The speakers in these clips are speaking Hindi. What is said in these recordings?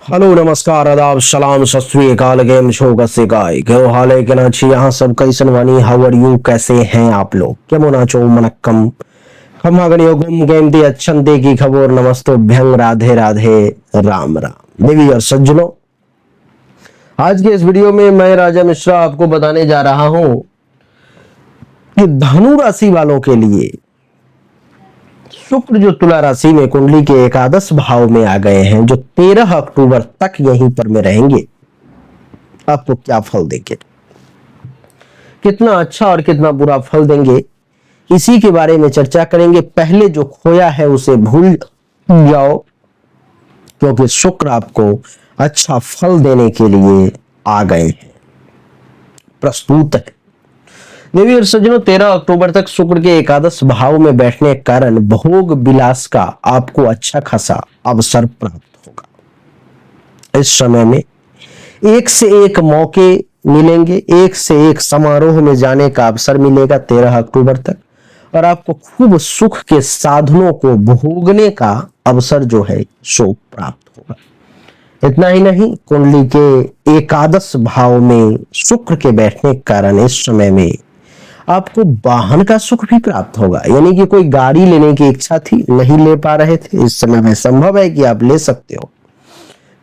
हेलो नमस्कार आदाब सलाम सत श्री अकाल गेम शो का सिकाई क्यों हाल है के नाची यहाँ सब कैसन वानी हाउ आर यू कैसे हैं आप लोग केमो नाचो मनक्कम खम्मागणियो गुम गेम दी अच्छन दे की खबर नमस्तो भ्यंग राधे राधे राम राम देवी और सज्जनों। आज के इस वीडियो में मैं राजा मिश्रा आपको बताने जा रहा हूं कि धनु राशि वालों के लिए शुक्र जो तुला राशि में कुंडली के एकादश भाव में आ गए हैं, जो 13 अक्टूबर तक यहीं पर में रहेंगे, आपको क्या फल देंगे, कितना अच्छा और कितना बुरा फल देंगे, इसी के बारे में चर्चा करेंगे। पहले जो खोया है उसे भूल जाओ, क्योंकि शुक्र आपको अच्छा फल देने के लिए आ गए हैं, प्रस्तुत है। देवी और सज्जनों, 13 अक्टूबर तक शुक्र के एकादश भाव में बैठने के कारण भोग विलास का आपको अच्छा खासा अवसर प्राप्त होगा। इस समय में एक से एक मौके मिलेंगे, एक से एक समारोह में जाने का अवसर मिलेगा 13 अक्टूबर तक, और आपको खूब सुख के साधनों को भोगने का अवसर जो है सो प्राप्त होगा। इतना ही नहीं, कुंडली के एकादश भाव में शुक्र के बैठने के कारण इस समय में आपको वाहन का सुख भी प्राप्त होगा। यानी कि कोई गाड़ी लेने की इच्छा थी, नहीं ले पा रहे थे, इस समय में संभव है कि आप ले सकते हो।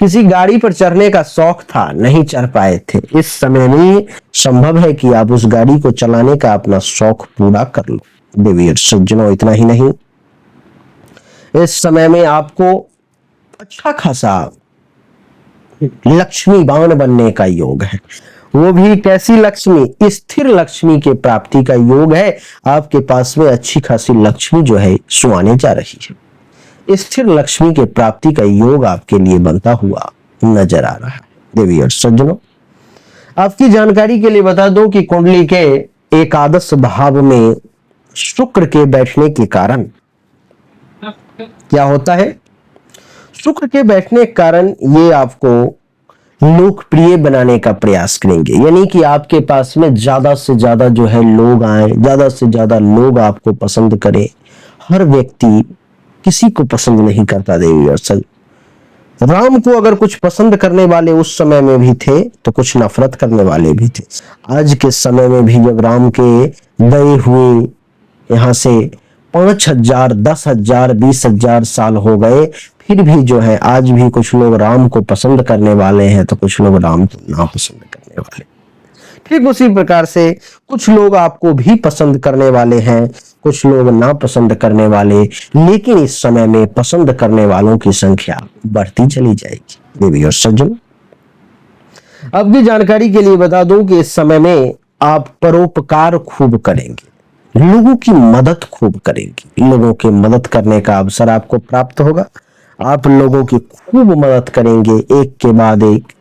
किसी गाड़ी पर चढ़ने का शौक था, नहीं चढ़ पाए थे, इस समय में संभव है कि आप उस गाड़ी को चलाने का अपना शौक पूरा कर लो। देवी और सज्जनों, इतना ही नहीं, इस समय में आपको अच्छा खासा लक्ष्मीवान बनने का योग है। वो भी कैसी लक्ष्मी? स्थिर लक्ष्मी के प्राप्ति का योग है। आपके पास में अच्छी खासी लक्ष्मी जो है सो आने जा रही है। स्थिर लक्ष्मी के प्राप्ति का योग आपके लिए बनता हुआ नजर आ रहा है। देवी और सज्जनों, आपकी जानकारी के लिए बता दूं कि कुंडली के एकादश भाव में शुक्र के बैठने के कारण क्या होता है? शुक्र के बैठने के कारण ये आपको लोकप्रिय बनाने का प्रयास करेंगे। यानी कि आपके पास में ज्यादा से ज्यादा जो है लोग आए, ज्यादा से ज्यादा लोग आपको पसंद करें। हर व्यक्ति किसी को पसंद नहीं करता। देवी और सज, राम को अगर कुछ पसंद करने वाले उस समय में भी थे तो कुछ नफरत करने वाले भी थे। आज के समय में भी जब राम के गए हुए यहाँ से 5,000, 10,000, 20,000 साल हो गए, फिर भी जो है आज भी कुछ लोग राम को पसंद करने वाले हैं तो कुछ लोग राम को ना पसंद करने वाले। ठीक उसी प्रकार से कुछ लोग आपको भी पसंद करने वाले हैं, कुछ लोग ना पसंद करने वाले, लेकिन इस समय में पसंद करने वालों की संख्या बढ़ती चली जाएगी। देवी और सज्जन, अब की जानकारी के लिए बता दूं कि इस समय में आप परोपकार खूब करेंगे, लोगों की मदद खूब करेंगे। लोगों की मदद करने का अवसर आपको प्राप्त होगा। आप लोगों की खूब मदद करेंगे, एक के बाद एक।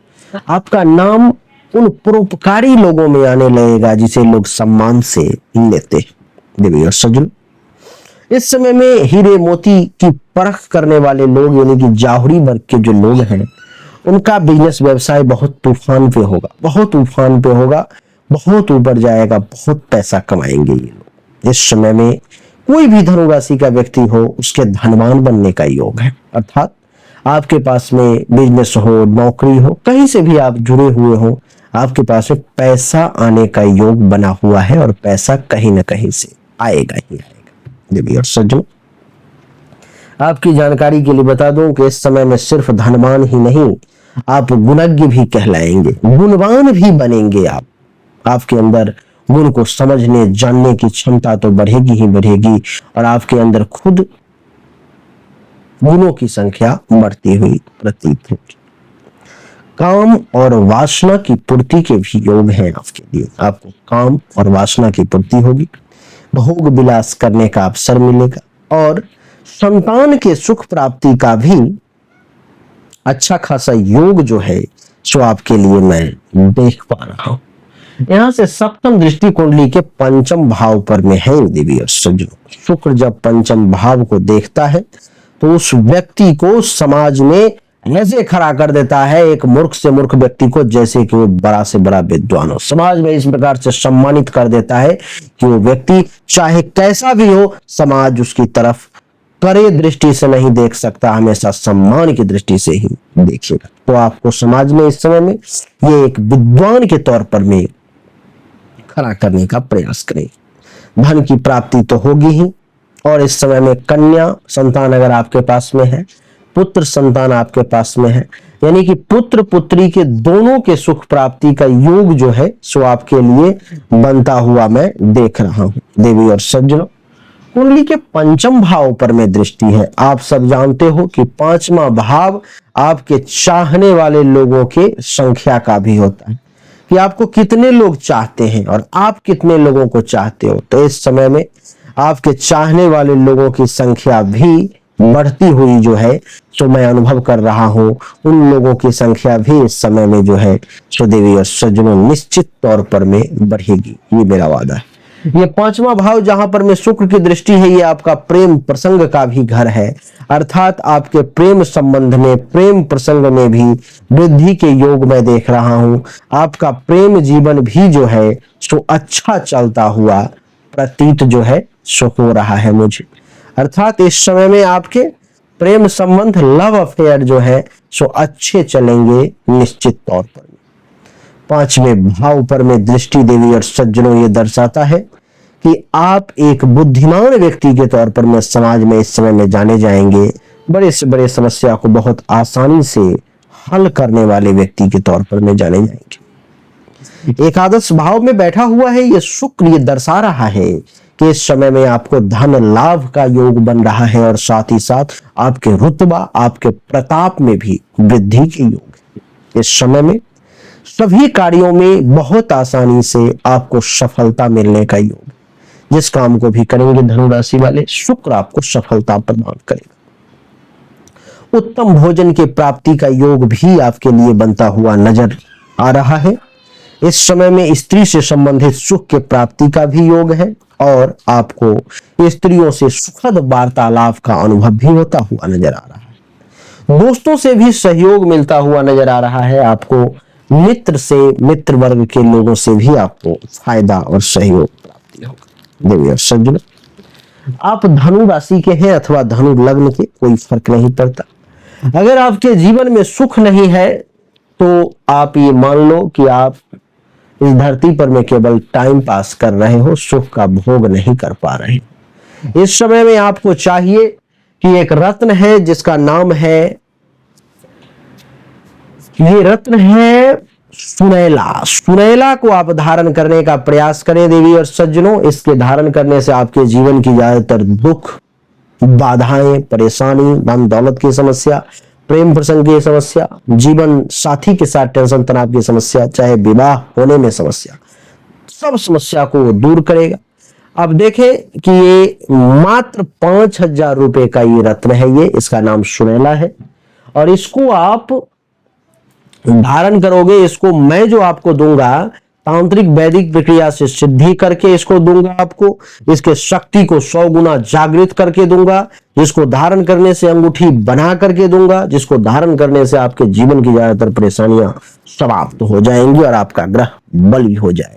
आपका नाम उन परोपकारी लोगों में आने लगेगा जिसे लोग सम्मान से लेते हैं। देवी और सज्जन, इस समय में हीरे मोती की परख करने वाले लोग, यानी कि जाहुरी वर्ग के जो लोग हैं, उनका बिजनेस व्यवसाय बहुत तूफान पे होगा, बहुत तूफान पे होगा, बहुत ऊपर जाएगा, बहुत पैसा कमाएंगे ये लोग। इस समय में कोई भी धनु राशि का व्यक्ति हो, उसके धनवान बनने का योग है। अर्थात आपके पास में बिजनेस हो, नौकरी हो, कहीं से भी आप जुड़े हुए हो, आपके पास में पैसा आने का योग बना हुआ है और पैसा कहीं ना कहीं से आएगा ही आएगा। देवी और सज्जनों, आपकी जानकारी के लिए बता दूं कि इस समय में सिर्फ धनवान ही नहीं, आप गुणज्ञ भी कहलाएंगे, गुणवान भी बनेंगे। आपके अंदर गुण को समझने जानने की क्षमता तो बढ़ेगी ही बढ़ेगी, और आपके अंदर खुद गुणों की संख्या बढ़ती हुई प्रतीत होगी। काम और वासना की पूर्ति के भी योग हैं आपके लिए। आपको काम और वासना की पूर्ति होगी, भोग विलास करने का अवसर मिलेगा, और संतान के सुख प्राप्ति का भी अच्छा खासा योग जो है सो आपके लिए मैं देख पा रहा हूं। यहां से सप्तम दृष्टि कुंडली के पंचम भाव पर में है। देवी और सज्जनों, शुक्र जब पंचम भाव को देखता है तो उस व्यक्ति को समाज में ऐसे खड़ा कर देता है, एक मूर्ख से मूर्ख व्यक्ति को, जैसे कि वो बड़ा से बड़ा विद्वान हो। समाज में इस प्रकार से सम्मानित कर देता है कि वो व्यक्ति चाहे कैसा भी हो, समाज उसकी तरफ करे दृष्टि से नहीं देख सकता, हमेशा सम्मान की दृष्टि से ही देखेगा। तो आपको समाज में इस समय में ये एक विद्वान के तौर पर में खड़ा करने का प्रयास करें। धन की प्राप्ति तो होगी ही, और इस समय में कन्या संतान अगर आपके पास में है, पुत्र संतान आपके पास में है, यानी कि पुत्र पुत्री के दोनों के सुख प्राप्ति का योग जो है सो आपके लिए बनता हुआ मैं देख रहा हूं। देवी और सज्जनों, कुंडली के पंचम भाव पर में दृष्टि है। आप सब जानते हो कि पांचवा भाव आपके चाहने वाले लोगों के संख्या का भी होता है, कि आपको कितने लोग चाहते हैं और आप कितने लोगों को चाहते हो। तो इस समय में आपके चाहने वाले लोगों की संख्या भी बढ़ती हुई जो है जो मैं अनुभव कर रहा हूं, उन लोगों की संख्या भी इस समय में जो है सो देवी और सज्जनों निश्चित तौर पर में बढ़ेगी, ये मेरा वादा है। ये पांचवा भाव जहां पर में शुक्र की दृष्टि है, ये आपका प्रेम प्रसंग का भी घर है, अर्थात आपके प्रेम संबंध में, प्रेम प्रसंग में भी वृद्धि के योग मैं देख रहा हूं। आपका प्रेम जीवन भी जो है सो अच्छा चलता हुआ प्रतीत जो है सो हो रहा है मुझे, अर्थात इस समय में आपके प्रेम संबंध, लव अफेयर जो है सो अच्छे चलेंगे निश्चित तौर पर। पांचवें भाव पर में दृष्टि देवी और सज्जनों ये दर्शाता है कि आप एक बुद्धिमान व्यक्ति के तौर पर में समाज में इस समय में जाने जाएंगे। बड़े से बड़े समस्या को बहुत आसानी से हल करने वाले व्यक्ति के तौर पर में जाने जाएंगे। एकादश भाव में बैठा हुआ है ये शुक्र, ये दर्शा रहा है कि इस समय में आपको धन लाभ का योग बन रहा है, और साथ ही साथ आपके रुतबा, आपके प्रताप में भी वृद्धि के योग है। इस समय में सभी कार्यों में बहुत आसानी से आपको सफलता मिलने का योग, जिस काम को भी करेंगे धनु राशि वाले, शुक्र आपको सफलता प्रदान करेगा। उत्तम भोजन की प्राप्ति का योग भी आपके लिए बनता हुआ नजर आ रहा है। इस समय में स्त्री से संबंधित सुख के प्राप्ति का भी योग है, और आपको स्त्रियों से सुखद वार्तालाप का अनुभव भी होता हुआ नजर आ रहा है। दोस्तों से भी सहयोग मिलता हुआ नजर आ रहा है आपको। मित्र से, मित्र वर्ग के लोगों से भी आपको फायदा और सहयोग प्राप्ति होगा। देवी और सज्जनों, आप धनु राशि के हैं अथवा धनु लग्न के, कोई फर्क नहीं पड़ता। अगर आपके जीवन में सुख नहीं है तो आप ये मान लो कि आप इस धरती पर में केवल टाइम पास कर रहे हो, सुख का भोग नहीं कर पा रहे। इस समय में आपको चाहिए कि एक रत्न है जिसका नाम है, ये रत्न है सुनैला। सुनैला को आप धारण करने का प्रयास करें देवी और सज्जनों। इसके धारण करने से आपके जीवन की ज्यादातर दुख, बाधाएं, परेशानी, धन दौलत की समस्या, प्रेम प्रसंग की समस्या, जीवन साथी के साथ टेंशन तनाव की समस्या, चाहे विवाह होने में समस्या, सब समस्या को वो दूर करेगा। अब देखें कि ये मात्र 5,000 रुपए का ये रत्न है, ये इसका नाम सुनैला है, और इसको आप धारण करोगे। इसको मैं जो आपको दूंगा तांत्रिक वैदिक प्रक्रिया से सिद्धि करके इसको दूंगा आपको, इसके शक्ति को 100 गुना जागृत करके दूंगा, जिसको धारण करने से अंगूठी बना करके दूंगा, जिसको धारण करने से आपके जीवन की ज्यादातर परेशानियां समाप्त हो जाएंगी और आपका ग्रह बली हो जाएगा।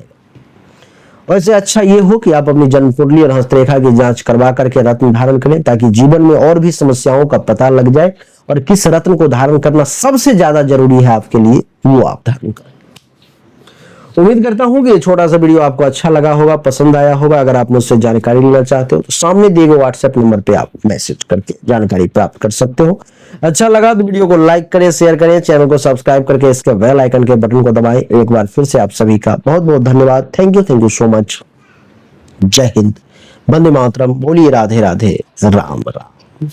वैसे अच्छा ये हो कि आप अपनी जन्म कुंडली और हस्तरेखा की जांच करवा करके रत्न धारण करें, ताकि जीवन में और भी समस्याओं का पता लग जाए, और किस रत्न को धारण करना सबसे ज्यादा जरूरी है आपके लिए, वो आप धारण करें। उम्मीद करता हूं कि ये छोटा सा वीडियो आपको अच्छा लगा होगा, पसंद आया होगा। अगर आप मुझसे जानकारी लेना चाहते हो तो सामने दिए गए व्हाट्सएप नंबर पे आप मैसेज करके जानकारी प्राप्त कर सकते हो। अच्छा लगा तो वीडियो को लाइक करें, शेयर करें, चैनल को सब्सक्राइब करके इसके बेल आइकन के बटन को दबाएं। एक बार फिर से आप सभी का बहुत बहुत धन्यवाद। Thank you so much. जय हिंद, वंदे मातरम, बोलिए राधे राधे, राम राम।